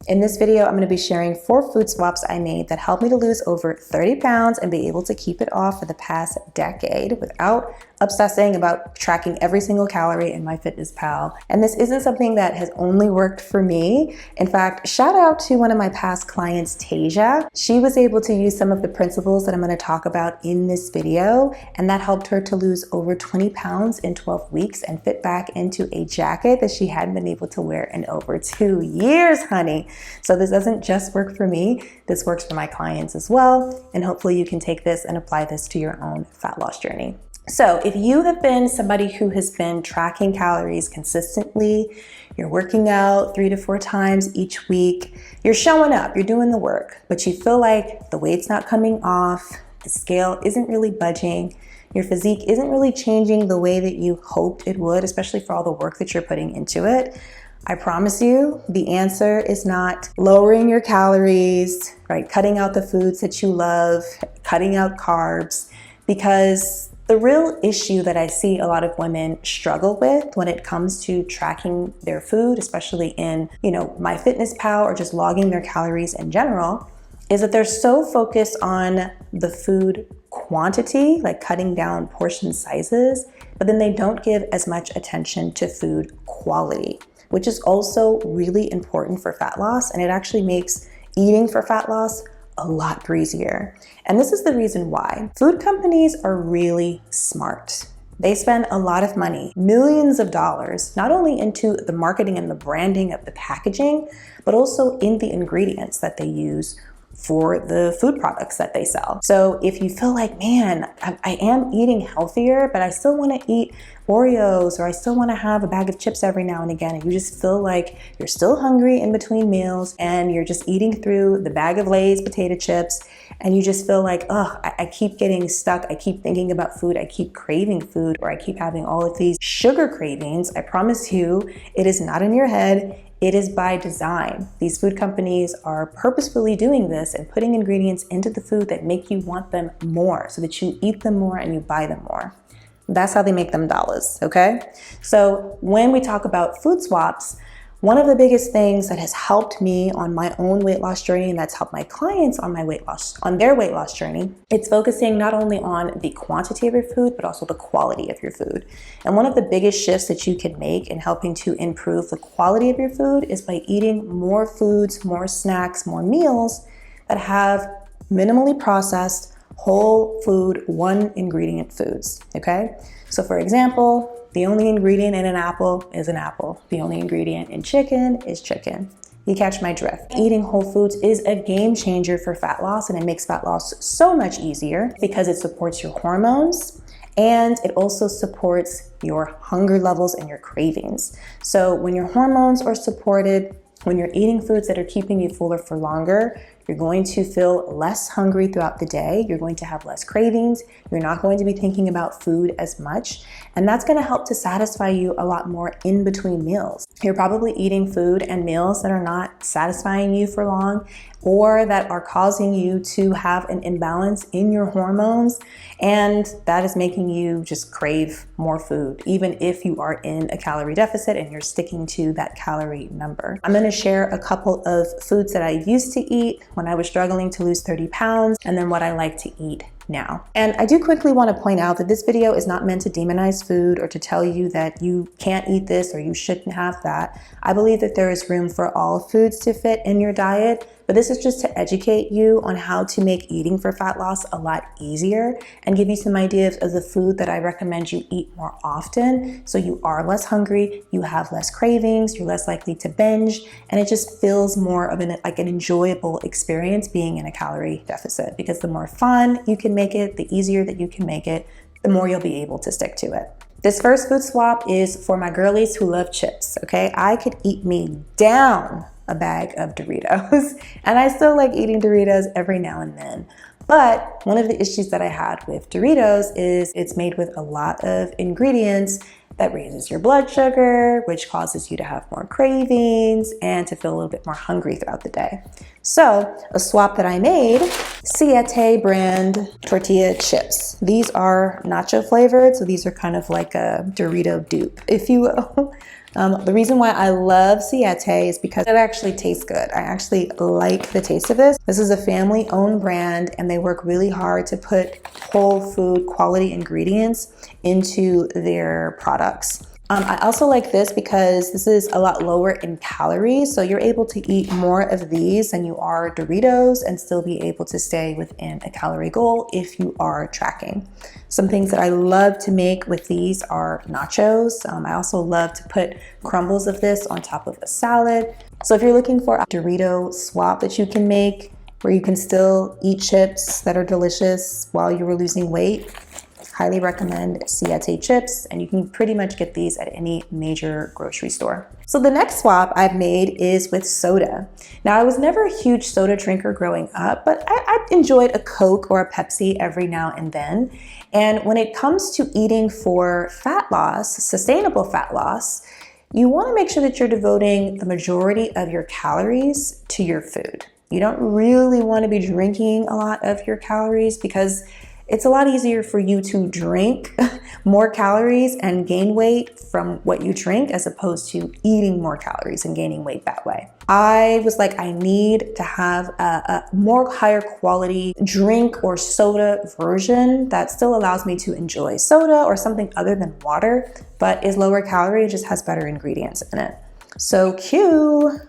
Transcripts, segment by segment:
In this video, I'm going to be sharing 4 food swaps I made that helped me to lose over 30 pounds and be able to keep it off for the past decade without obsessing about tracking every single calorie in MyFitnessPal. And this isn't something that has only worked for me. In fact, shout out to one of my past clients, Tasia. She was able to use some of the principles that I'm going to talk about in this video, and that helped her to lose over 20 pounds in 12 weeks and fit back into a jacket that she hadn't been able to wear in over 2 years, honey. So this doesn't just work for me, this works for my clients as well. And hopefully you can take this and apply this to your own fat loss journey. So if you have been somebody who has been tracking calories consistently, you're working out 3 to 4 times each week, you're showing up, you're doing the work, but you feel like the weight's not coming off, the scale isn't really budging, your physique isn't really changing the way that you hoped it would, especially for all the work that you're putting into it, I promise you, the answer is not lowering your calories, right? Cutting out the foods that you love, cutting out carbs, because the real issue that I see a lot of women struggle with when it comes to tracking their food, especially in, MyFitnessPal or just logging their calories in general, is that they're so focused on the food quantity, like cutting down portion sizes, but then they don't give as much attention to food quality, which is also really important for fat loss. And it actually makes eating for fat loss a lot breezier. And this is the reason why. Food companies are really smart. They spend a lot of money, millions of dollars, not only into the marketing and the branding of the packaging, but also in the ingredients that they use for the food products that they sell. So if you feel like, man, I am eating healthier, but I still want to eat Oreos, or I still want to have a bag of chips every now and again, and you just feel like you're still hungry in between meals and you're just eating through the bag of Lay's potato chips, and you just feel like, I keep getting stuck, I keep thinking about food, I keep craving food, or I keep having all of these sugar cravings, I promise you, it is not in your head. It is by design. These food companies are purposefully doing this and putting ingredients into the food that make you want them more, so that you eat them more and you buy them more. That's how they make them dollars, okay? So when we talk about food swaps, one of the biggest things that has helped me on my own weight loss journey, and that's helped my clients on their weight loss journey, it's focusing not only on the quantity of your food, but also the quality of your food. And one of the biggest shifts that you can make in helping to improve the quality of your food is by eating more foods, more snacks, more meals that have minimally processed, whole food, 1 ingredient foods, okay? So for example, the only ingredient in an apple is an apple. The only ingredient in chicken is chicken. You catch my drift. Eating whole foods is a game changer for fat loss, and it makes fat loss so much easier because it supports your hormones and it also supports your hunger levels and your cravings. So when your hormones are supported, when you're eating foods that are keeping you fuller for longer, you're going to feel less hungry throughout the day. You're going to have less cravings. You're not going to be thinking about food as much. And that's going to help to satisfy you a lot more in between meals. You're probably eating food and meals that are not satisfying you for long, or that are causing you to have an imbalance in your hormones. And that is making you just crave more food, even if you are in a calorie deficit and you're sticking to that calorie number. I'm going to share a couple of foods that I used to eat when I was struggling to lose 30 pounds, and then what I like to eat now. And I do quickly want to point out that this video is not meant to demonize food or to tell you that you can't eat this or you shouldn't have that. I believe that there is room for all foods to fit in your diet, but this is just to educate you on how to make eating for fat loss a lot easier and give you some ideas of the food that I recommend you eat more often, so you are less hungry, you have less cravings, you're less likely to binge, and it just feels more of an enjoyable experience being in a calorie deficit, because the more fun you can make it, the easier that you can make it, the more you'll be able to stick to it. This first food swap is for my girlies who love chips, okay? I could eat me down a bag of Doritos, and I still like eating Doritos every now and then. But one of the issues that I had with Doritos is it's made with a lot of ingredients that raises your blood sugar, which causes you to have more cravings and to feel a little bit more hungry throughout the day. So a swap that I made, Siete brand tortilla chips. These are nacho flavored, so these are kind of like a Dorito dupe, if you will. The reason why I love Siete is because it actually tastes good. I actually like the taste of this. This is a family-owned brand, and they work really hard to put whole food quality ingredients into their products. I also like this because this is a lot lower in calories, so you're able to eat more of these than you are Doritos and still be able to stay within a calorie goal if you are tracking. Some things that I love to make with these are nachos. I also love to put crumbles of this on top of a salad. So if you're looking for a Dorito swap that you can make where you can still eat chips that are delicious while you were losing weight, highly recommend Siete chips, and you can pretty much get these at any major grocery store. So the next swap I've made is with soda. Now, I was never a huge soda drinker growing up, but I enjoyed a Coke or a Pepsi every now and then. And when it comes to eating for fat loss, sustainable fat loss, you want to make sure that you're devoting the majority of your calories to your food. You don't really want to be drinking a lot of your calories because it's a lot easier for you to drink more calories and gain weight from what you drink as opposed to eating more calories and gaining weight that way. I was like, I need to have a more higher quality drink or soda version that still allows me to enjoy soda or something other than water, but is lower calorie and just has better ingredients in it. So cue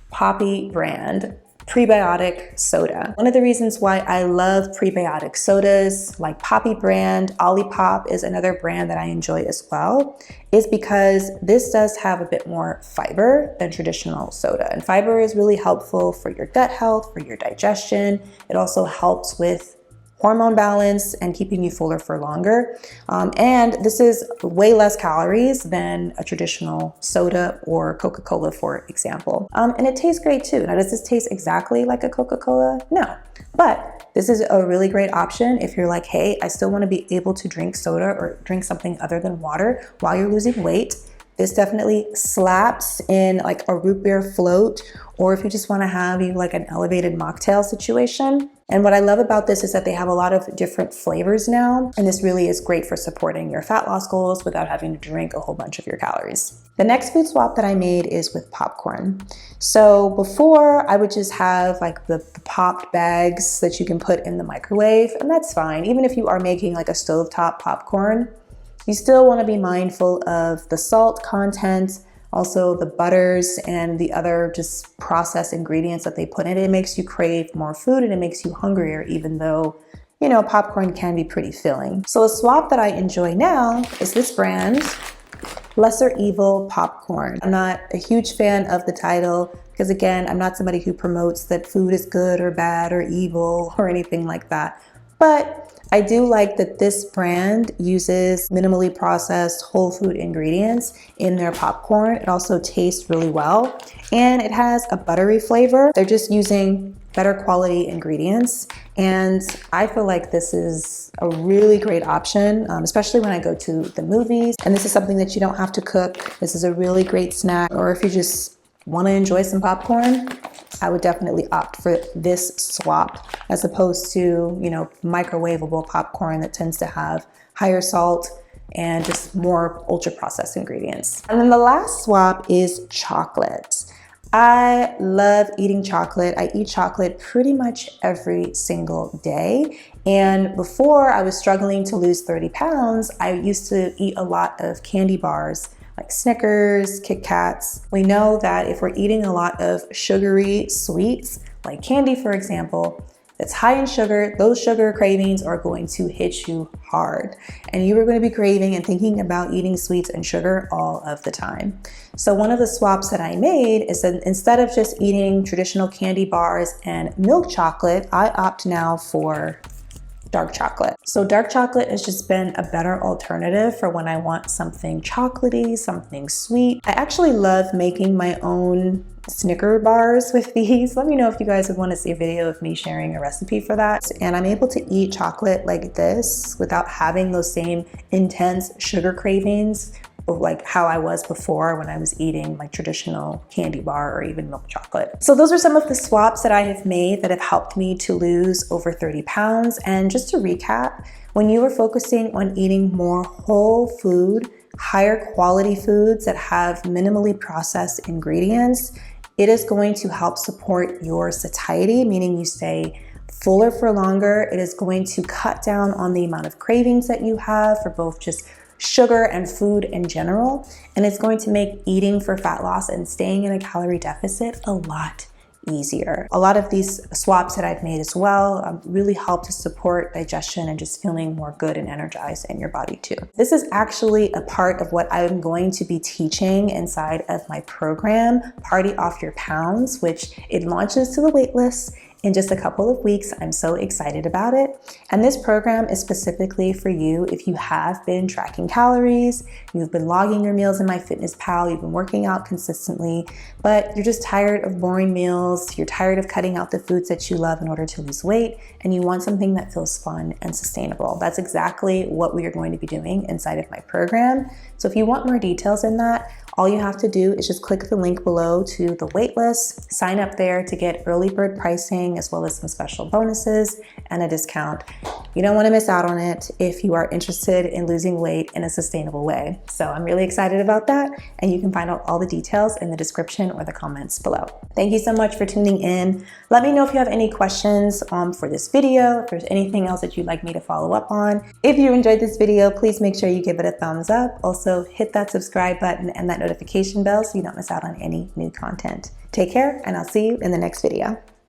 Poppy brand prebiotic soda. One of the reasons why I love prebiotic sodas like Poppy brand, Olipop is another brand that I enjoy as well, is because this does have a bit more fiber than traditional soda. And fiber is really helpful for your gut health, for your digestion. It also helps with hormone balance and keeping you fuller for longer. And this is way less calories than a traditional soda or Coca-Cola, for example. And it tastes great too. Now, does this taste exactly like a Coca-Cola? No, but this is a really great option if you're like, hey, I still want to be able to drink soda or drink something other than water while you're losing weight. This definitely slaps in like a root beer float, or if you just want to have like an elevated mocktail situation. And what I love about this is that they have a lot of different flavors now, and this really is great for supporting your fat loss goals without having to drink a whole bunch of your calories. The next food swap that I made is with popcorn. So before, I would just have like the popped bags that you can put in the microwave, and that's fine. Even if you are making like a stovetop popcorn, you still want to be mindful of the salt content, also the butters and the other just processed ingredients that they put in it. It makes you crave more food and it makes you hungrier, even though, you know, popcorn can be pretty filling. So a swap that I enjoy now is this brand, Lesser Evil Popcorn. I'm not a huge fan of the title because, again, I'm not somebody who promotes that food is good or bad or evil or anything like that. But I do like that this brand uses minimally processed whole food ingredients in their popcorn. It also tastes really well, and it has a buttery flavor. They're just using better quality ingredients, and I feel like this is a really great option, especially when I go to the movies. And this is something that you don't have to cook. This is a really great snack, or if you just want to enjoy some popcorn, I would definitely opt for this swap as opposed to, you know, microwavable popcorn that tends to have higher salt and just more ultra processed ingredients. And then the last swap is chocolate. I love eating chocolate. I eat chocolate pretty much every single day. And before I was struggling to lose 30 pounds, I used to eat a lot of candy bars like Snickers, Kit Kats. We know that if we're eating a lot of sugary sweets, like candy, for example, that's high in sugar, those sugar cravings are going to hit you hard. And you are going to be craving and thinking about eating sweets and sugar all of the time. So one of the swaps that I made is that instead of just eating traditional candy bars and milk chocolate, I opt now for dark chocolate. So dark chocolate has just been a better alternative for when I want something chocolatey, something sweet. I actually love making my own Snicker bars with these. Let me know if you guys would want to see a video of me sharing a recipe for that. And I'm able to eat chocolate like this without having those same intense sugar cravings of like how I was before when I was eating like traditional candy bar or even milk chocolate. So those are some of the swaps that I have made that have helped me to lose over 30 pounds. And just to recap, when you are focusing on eating more whole food, higher quality foods that have minimally processed ingredients, it is going to help support your satiety, meaning you stay fuller for longer. It is going to cut down on the amount of cravings that you have for both just sugar and food in general. And it's going to make eating for fat loss and staying in a calorie deficit a lot easier. A lot of these swaps that I've made as well really help to support digestion and just feeling more good and energized in your body too. This is actually a part of what I'm going to be teaching inside of my program, Party Off Your Pounds, which it launches to the waitlist in just a couple of weeks. I'm so excited about it. And this program is specifically for you if you have been tracking calories, you've been logging your meals in MyFitnessPal, you've been working out consistently, but you're just tired of boring meals, you're tired of cutting out the foods that you love in order to lose weight, and you want something that feels fun and sustainable. That's exactly what we are going to be doing inside of my program. So if you want more details in that, all you have to do is just click the link below to the waitlist, sign up there to get early bird pricing as well as some special bonuses and a discount. You don't want to miss out on it if you are interested in losing weight in a sustainable way. So I'm really excited about that, and you can find out all the details in the description or the comments below. Thank you so much for tuning in. Let me know if you have any questions for this video, if there's anything else that you'd like me to follow up on. If you enjoyed this video, please make sure you give it a thumbs up. Also, hit that subscribe button and that notification bell so you don't miss out on any new content. Take care, and I'll see you in the next video.